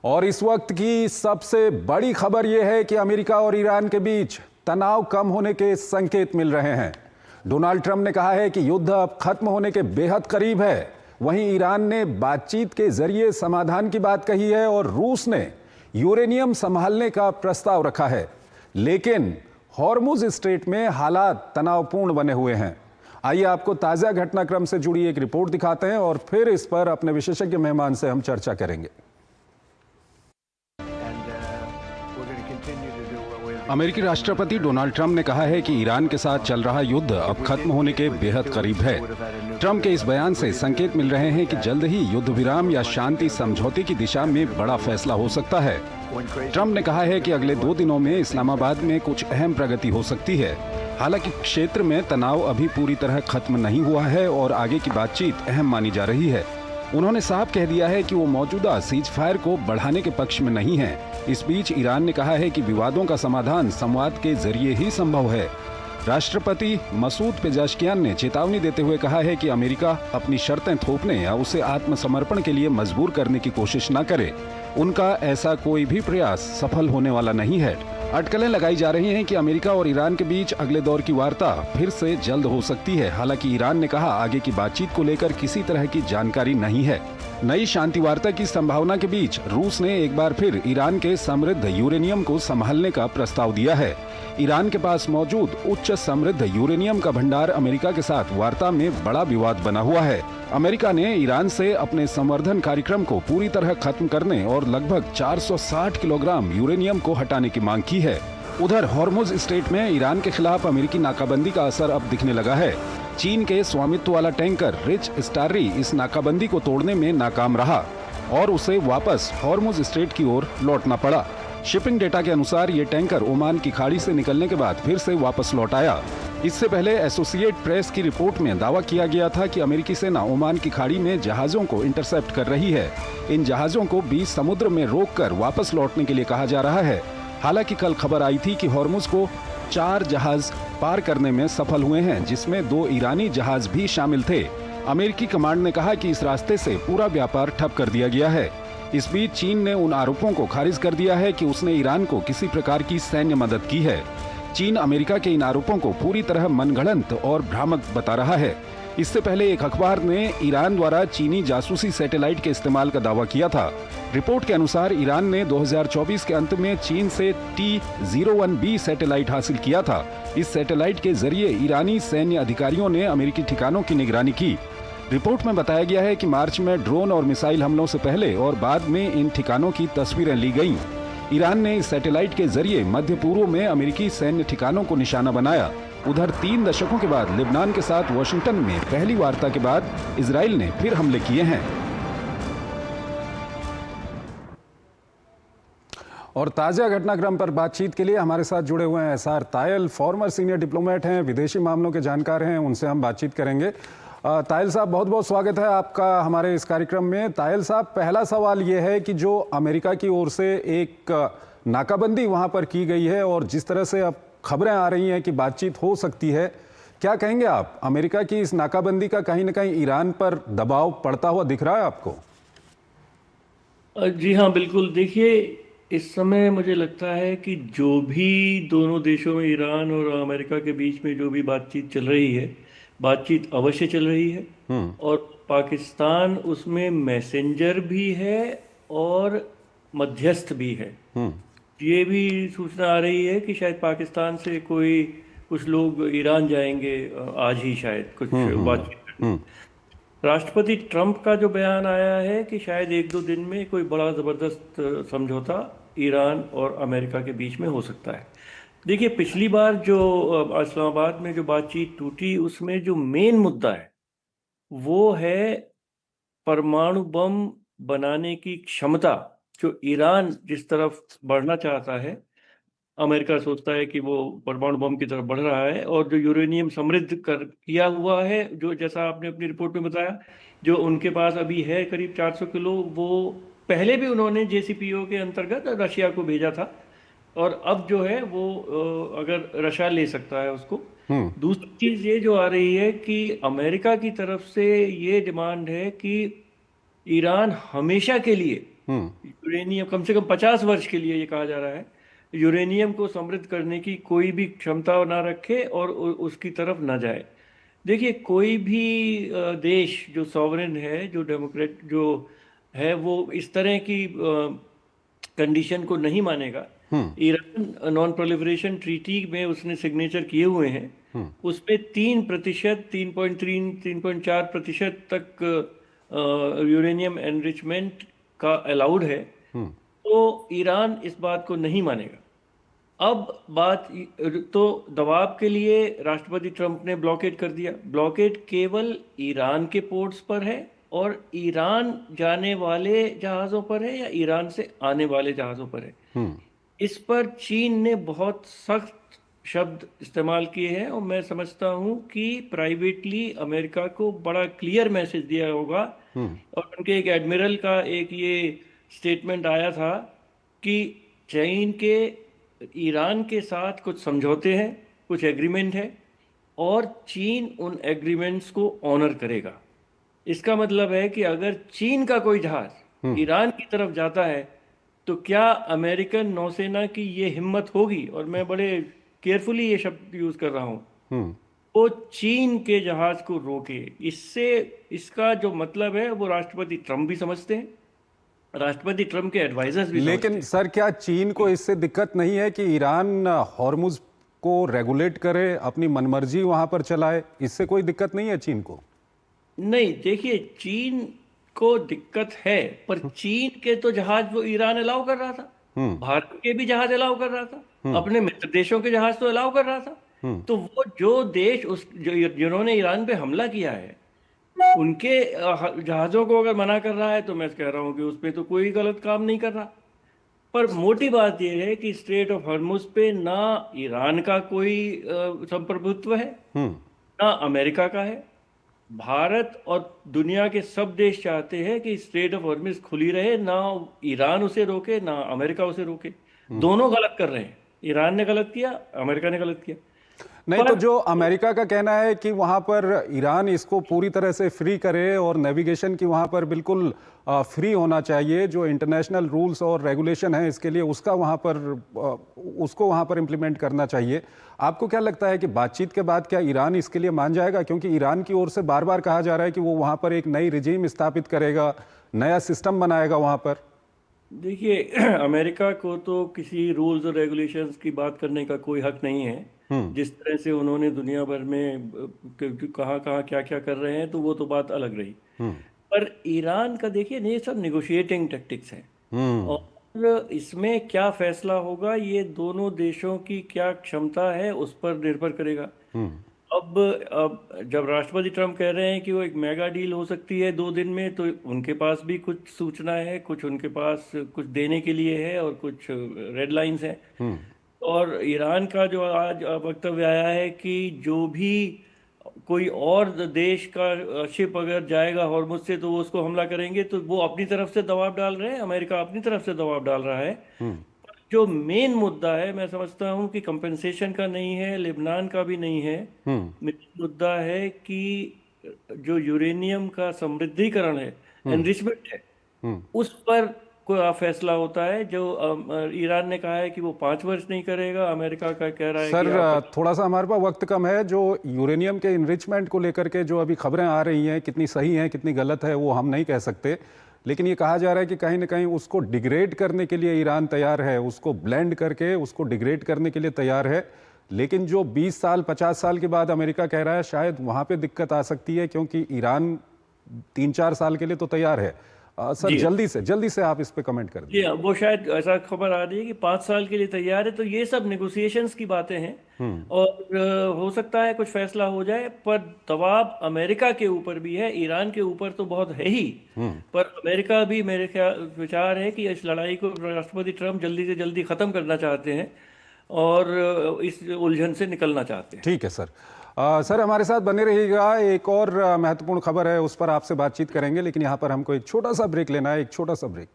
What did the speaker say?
और इस वक्त की सबसे बड़ी खबर यह है कि अमेरिका और ईरान के बीच तनाव कम होने के संकेत मिल रहे हैं। डोनाल्ड ट्रंप ने कहा है कि युद्ध अब खत्म होने के बेहद करीब है। वहीं ईरान ने बातचीत के जरिए समाधान की बात कही है और रूस ने यूरेनियम संभालने का प्रस्ताव रखा है। लेकिन हॉर्मुज स्ट्रेट में हालात तनावपूर्ण बने हुए हैं। आइए आपको ताज़ा घटनाक्रम से जुड़ी एक रिपोर्ट दिखाते हैं और फिर इस पर अपने विशेषज्ञ मेहमान से हम चर्चा करेंगे। अमेरिकी राष्ट्रपति डोनाल्ड ट्रंप ने कहा है कि ईरान के साथ चल रहा युद्ध अब खत्म होने के बेहद करीब है। ट्रंप के इस बयान से संकेत मिल रहे हैं कि जल्द ही युद्ध विराम या शांति समझौते की दिशा में बड़ा फैसला हो सकता है। ट्रंप ने कहा है कि अगले 2 दिनों में इस्लामाबाद में कुछ अहम प्रगति हो सकती है। हालांकि क्षेत्र में तनाव अभी पूरी तरह खत्म नहीं हुआ है और आगे की बातचीत अहम मानी जा रही है। उन्होंने साफ कह दिया है कि वो मौजूदा सीज फायर को बढ़ाने के पक्ष में नहीं है। इस बीच ईरान ने कहा है कि विवादों का समाधान संवाद के जरिए ही संभव है। राष्ट्रपति मसूद पेजाशकियान ने चेतावनी देते हुए कहा है कि अमेरिका अपनी शर्तें थोपने या उसे आत्मसमर्पण के लिए मजबूर करने की कोशिश न करे। उनका ऐसा कोई भी प्रयास सफल होने वाला नहीं है। अटकलें लगाई जा रही हैं कि अमेरिका और ईरान के बीच अगले दौर की वार्ता फिर से जल्द हो सकती है। हालांकि ईरान ने कहा आगे की बातचीत को लेकर किसी तरह की जानकारी नहीं है। नई शांति वार्ता की संभावना के बीच रूस ने एक बार फिर ईरान के समृद्ध यूरेनियम को संभालने का प्रस्ताव दिया है। ईरान के पास मौजूद उच्च समृद्ध यूरेनियम का भंडार अमेरिका के साथ वार्ता में बड़ा विवाद बना हुआ है। अमेरिका ने ईरान से अपने संवर्धन कार्यक्रम को पूरी तरह खत्म करने और लगभग 460 किलोग्राम यूरेनियम को हटाने की मांग की है। उधर हॉर्मुज स्ट्रेट में ईरान के खिलाफ अमेरिकी नाकाबंदी का असर अब दिखने लगा है। चीन के स्वामित्व वाला टैंकर रिच स्टार्री इस नाकाबंदी को तोड़ने में नाकाम रहा और उसे वापस हॉर्मुज स्ट्रेट की ओर लौटना पड़ा। शिपिंग डेटा के अनुसार ये टैंकर ओमान की खाड़ी से निकलने के बाद फिर से वापस लौट आया। इससे पहले एसोसिएट प्रेस की रिपोर्ट में दावा किया गया था कि अमेरिकी सेना ओमान की खाड़ी में जहाजों को इंटरसेप्ट कर रही है। इन जहाजों को बीच समुद्र में रोककर वापस लौटने के लिए कहा जा रहा है। हालांकि कल खबर आई थी कि हॉर्मुज को 4 जहाज पार करने में सफल हुए हैं, जिसमें 2 ईरानी जहाज भी शामिल थे। अमेरिकी कमांड ने कहा कि इस रास्ते से पूरा व्यापार ठप कर दिया गया है। इस बीच चीन ने उन आरोपों को खारिज कर दिया है कि उसने ईरान को किसी प्रकार की सैन्य मदद की है। चीन अमेरिका के इन आरोपों को पूरी तरह मनगढ़ंत और भ्रामक बता रहा है। इससे पहले एक अखबार ने ईरान द्वारा चीनी जासूसी सैटेलाइट के इस्तेमाल का दावा किया था। रिपोर्ट के अनुसार ईरान ने 2024 के अंत में चीन से T-01B सैटेलाइट हासिल किया था। इस सैटेलाइट के जरिए ईरानी सैन्य अधिकारियों ने अमेरिकी ठिकानों की निगरानी की। रिपोर्ट में बताया गया है कि मार्च में ड्रोन और मिसाइल हमलों से पहले और बाद में इन ठिकानों की तस्वीरें ली गईं। ईरान ने इस सैटेलाइट के जरिए मध्य पूर्व में अमेरिकी सैन्य ठिकानों को निशाना बनाया। उधर 3 दशकों के बाद लेबनान के साथ वाशिंगटन में पहली वार्ता के बाद इजराइल ने फिर हमले किए हैं। और ताज़ा घटनाक्रम पर बातचीत के लिए हमारे साथ जुड़े हुए हैं SR Tayal, farmer senior diplomat हैं, विदेशी मामलों के जानकार हैं। उनसे हम बातचीत करेंगे। तायल साहब, बहुत बहुत स्वागत है आपका हमारे इस कार्यक्रम में। तायल साहब, पहला सवाल ये है कि जो अमेरिका की ओर से एक नाकाबंदी वहां पर की गई है और जिस तरह से अब खबरें आ रही हैं कि बातचीत हो सकती है, क्या कहेंगे आप? अमेरिका की इस नाकाबंदी का कहीं ना कहीं ईरान पर दबाव पड़ता हुआ दिख रहा है आपको? जी हाँ, बिल्कुल। देखिए, इस समय मुझे लगता है कि जो भी दोनों देशों में, ईरान और अमेरिका के बीच में जो भी बातचीत चल रही है, बातचीत अवश्य चल रही है और पाकिस्तान उसमें मैसेंजर भी है और मध्यस्थ भी है। ये भी सूचना आ रही है कि शायद पाकिस्तान से कुछ लोग ईरान जाएंगे आज ही, शायद कुछ बातचीत करने। राष्ट्रपति ट्रंप का जो बयान आया है कि शायद 1-2 दिन में कोई बड़ा ज़बरदस्त समझौता ईरान और अमेरिका के बीच में हो सकता है। देखिए, पिछली बार जो इस्लामाबाद में जो बातचीत टूटी, उसमें जो मेन मुद्दा है वो है परमाणु बम बनाने की क्षमता। जो ईरान जिस तरफ बढ़ना चाहता है, अमेरिका सोचता है कि वो परमाणु बम की तरफ बढ़ रहा है, और जो यूरेनियम समृद्ध किया हुआ है, जो जैसा आपने अपनी रिपोर्ट में बताया, जो उनके पास अभी है करीब 400 किलो, वो पहले भी उन्होंने JCPOA के अंतर्गत रशिया को भेजा था और अब जो है वो अगर रशिया ले सकता है उसको। दूसरी चीज ये जो आ रही है कि अमेरिका की तरफ से ये डिमांड है कि ईरान हमेशा के लिए यूरेनियम कम से कम 50 वर्ष के लिए, ये कहा जा रहा है, यूरेनियम को समृद्ध करने की कोई भी क्षमता ना रखे और उसकी तरफ ना जाए। देखिए, कोई भी देश जो सॉवरेन है, जो डेमोक्रेट जो है, वो इस तरह की कंडीशन को नहीं मानेगा। ईरान नॉन प्रोलिफरेशन ट्रीटी में उसने सिग्नेचर किए हुए हैं, उसमें 3%, 3.4% तक यूरेनियम एनरिचमेंट का अलाउड है। तो ईरान इस बात को नहीं मानेगा। अब बात तो दबाव के लिए राष्ट्रपति ट्रंप ने ब्लॉकेट कर दिया। ब्लॉकेट केवल ईरान के पोर्ट्स पर है और ईरान जाने वाले जहाज़ों पर है या ईरान से आने वाले जहाज़ों पर है। इस पर चीन ने बहुत सख्त शब्द इस्तेमाल किए हैं और मैं समझता हूं कि प्राइवेटली अमेरिका को बड़ा क्लियर मैसेज दिया होगा। और उनके एक एडमिरल का एक ये स्टेटमेंट आया था कि चीन के ईरान के साथ कुछ समझौते हैं, कुछ एग्रीमेंट है और चीन उन एग्रीमेंट्स को ऑनर करेगा। इसका मतलब है कि अगर चीन का कोई जहाज ईरान की तरफ जाता है तो क्या अमेरिकन नौसेना की ये हिम्मत होगी, और मैं बड़े केयरफुली ये शब्द यूज कर रहा हूं, वो चीन के जहाज को रोके। इससे इसका जो मतलब है वो राष्ट्रपति ट्रंप भी समझते हैं, राष्ट्रपति ट्रंप के एडवाइजर्स भी समझते हैं। लेकिन सर, क्या चीन को इससे दिक्कत नहीं है कि ईरान हॉर्मुज को रेगुलेट करे, अपनी मनमर्जी वहां पर चलाए? इससे कोई दिक्कत नहीं है चीन को? नहीं, देखिए, चीन को दिक्कत है, पर चीन के तो जहाज वो ईरान अलाउ कर रहा था, भारत के भी जहाज अलाउ कर रहा था, अपने मित्र देशों के जहाज तो अलाउ कर रहा था। तो वो जो देश जिन्होंने ईरान पे हमला किया है, उनके जहाजों को अगर मना कर रहा है तो मैं कह रहा हूं कि उस पर तो कोई गलत काम नहीं कर रहा। पर मोटी बात यह है कि स्ट्रेट ऑफ हॉर्मुज पे ना ईरान का कोई संप्रभुत्व है, ना अमेरिका का है। भारत और दुनिया के सब देश चाहते हैं कि स्ट्रेट ऑफ हॉर्मुज खुली रहे, ना ईरान उसे रोके ना अमेरिका उसे रोके। दोनों गलत कर रहे हैं, ईरान ने गलत किया, अमेरिका ने गलत किया। नहीं तो जो अमेरिका का कहना है कि वहां पर ईरान इसको पूरी तरह से फ्री करे और नेविगेशन की वहां पर बिल्कुल फ्री होना चाहिए, जो इंटरनेशनल रूल्स और रेगुलेशन है इसके लिए उसका वहां पर उसको वहां पर इंप्लीमेंट करना चाहिए। आपको क्या लगता है कि बातचीत के बाद क्या ईरान इसके लिए मान जाएगा? क्योंकि ईरान की ओर से बार बार कहा जा रहा है कि वो वहां पर एक नई रिजीम स्थापित करेगा, नया सिस्टम बनाएगा वहां पर। देखिए, अमेरिका को तो किसी रूल्स और रेगुलेशंस की बात करने का कोई हक नहीं है। जिस तरह से उन्होंने दुनिया भर में कहाँ कहाँ क्या क्या कर रहे हैं, तो वो तो बात अलग रही। पर ईरान का देखिए, ये सब निगोशिएटिंग टैक्टिक्स हैं और इसमें क्या फैसला होगा ये दोनों देशों की क्या क्षमता है उस पर निर्भर करेगा। अब जब राष्ट्रपति ट्रंप कह रहे हैं कि वो एक मेगा डील हो सकती है 2 दिन में, तो उनके पास भी कुछ सूचना है, कुछ उनके पास कुछ देने के लिए है और कुछ रेड लाइंस हैं। और ईरान का जो आज वक्तव्य आया है कि जो भी कोई और देश का शिप अगर जाएगा हॉर्मुज से तो वो उसको हमला करेंगे, तो वो अपनी तरफ से दबाव डाल रहे हैं, अमेरिका अपनी तरफ से दबाव डाल रहा है। जो मेन मुद्दा है, मैं समझता हूं कि कंपेंसेशन का नहीं है, लेबनान का भी नहीं है। मेन मुद्दा है कि जो यूरेनियम का समृद्धिकरण है, एनरिचमेंट है, उस पर कोई फैसला होता है। जो ईरान ने कहा है कि वो 5 वर्ष नहीं करेगा, अमेरिका का कह रहा है सर कि थोड़ा सा हमारे पास वक्त कम है। जो यूरेनियम के इनरिचमेंट को लेकर के जो अभी खबरें आ रही हैं, कितनी सही हैं कितनी गलत है वो हम नहीं कह सकते, लेकिन ये कहा जा रहा है कि कहीं ना कहीं उसको डिग्रेड करने के लिए ईरान तैयार है, उसको ब्लेंड करके उसको डिग्रेड करने के लिए तैयार है। लेकिन जो 20 साल 50 साल के बाद अमेरिका कह रहा है, शायद वहां पे दिक्कत आ सकती है, क्योंकि ईरान 3-4 साल के लिए तो तैयार है। सर जल्दी से आप इस पे कमेंट कर दीजिए। जी, वो शायद ऐसा खबर आ रही है कि 5 साल के लिए तैयार है। तो ये सब नेगोशिएशंस की बातें हैं और हो सकता है कुछ फैसला हो जाए, पर दबाव अमेरिका के ऊपर भी है, ईरान के ऊपर तो बहुत है ही। पर अमेरिका भी, मेरे ख्याल विचार है कि इस लड़ाई को राष्ट्रपति ट्रंप जल्दी से जल्दी खत्म करना चाहते हैं और इस उलझन से निकलना चाहते हैं। ठीक है सर। सर हमारे साथ बने रहिएगा, एक और महत्वपूर्ण खबर है उस पर आपसे बातचीत करेंगे, लेकिन यहाँ पर हमको एक छोटा सा ब्रेक लेना है, एक छोटा सा ब्रेक।